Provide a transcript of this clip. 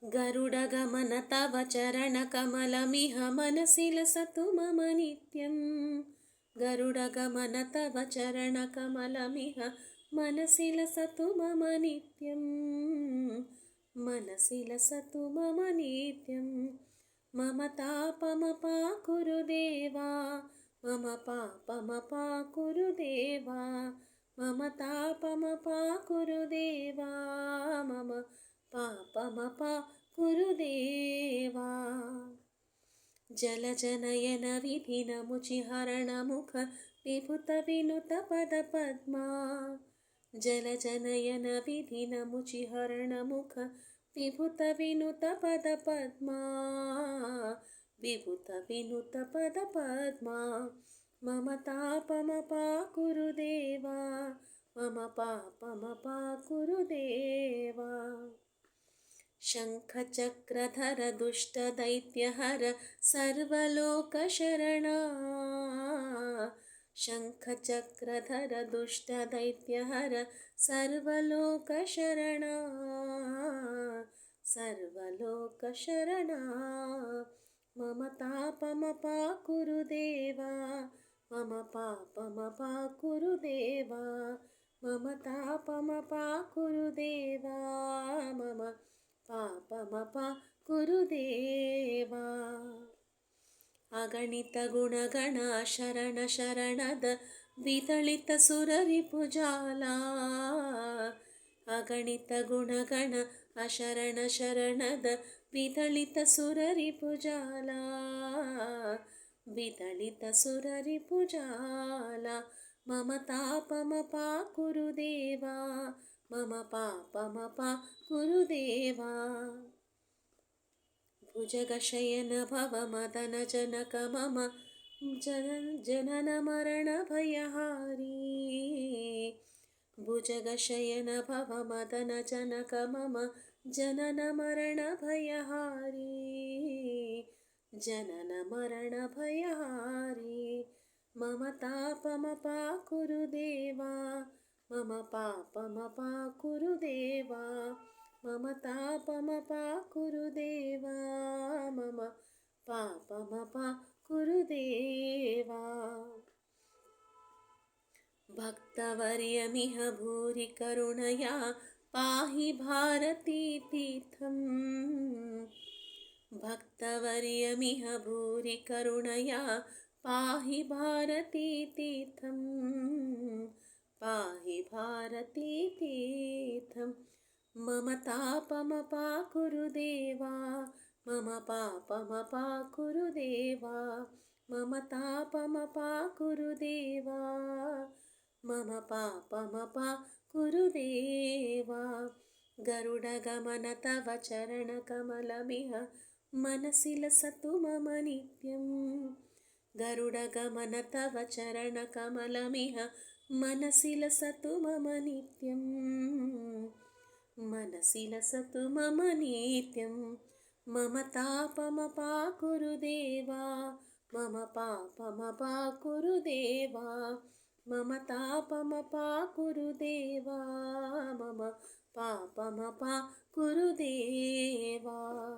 गरुडगमन तव चरणकमलमिह मनसि लसतु मम नित्यं। गरुडगमन तव चरणकमलमिह मनसि लसतु मम नित्यं। मनसि लसतु मम नित्यं। मम तापमपाकुरु देवा, मम पापमपाकुरु देवा। मम तापमपाकुरु देवा, मम पापमपाकुरु देवा। जलजनयन विधिनमुचिहरणमुख विभुतविनुतपदपद्मा। जलजनयन विधिनमुचिहरणमुख विभुतविनुतपदपद्मा। विभुतविनुतपदपद्मा। मम तापमपाकुरु देवा, मम पापमपाकुरु देवा। शङ्खचक्रधर दुष्टदैत्यहर सर्वलोकशरणा। शङ्खचक्रधर दुष्टदैत्यहर सर्वलोकशरणा। सर्वलोकशरणा। मम तापमपाकुरु देवा, मम पापमपाकुरु देवा। मम तापमपाकुरु देवा, मम पापमपाकुरु देवा। अगणितगुणगण शरण शरणद विदलितसुररिपुजाला। अगणितगुणगण अशरण शरणद विदलितसुररिपुजाला। विदलितसुररिपुजाला। मम तापमपाकुरु देवा, मम पापमपाकुरु देवा। भुजगशयन भवमदनजनक मम जननमरणभयहारी। भुजगशयन भवमदनजनक मम जननमरणभयहारी। जननमरणभयहारी। मम तापमपाकुरु देवा, मम पापमपाकुरु देवा। मम तापमपाकुरु देवा, मम पापमपाकुरु देवा। भक्तवर्यमिह भूरि करुणया पाहि भारतीतीर्थम्। भक्तवर्यमिह भूरि करुणया पाहि भारतीतीर्थम्। पाहि भारतीतीर्थम्। मम तापमपाकुरु देवा, मम पापमपाकुरु देवा। मम तापमपाकुरु देवा, मम पापमपाकुरु देवा। गरुडगमन तव चरणकमलमिह मनसि लसतु मम नित्यं। गरुडगमन तव चरणकमलमिह मनसि लसतु मम नित्यं। मनसि लसतु मम नित्यं। मम तापमपाकुरु देवा, मम पापमपाकुरु देवा। मम तापमपाकुरु देवा, मम पापमपाकुरु देवा।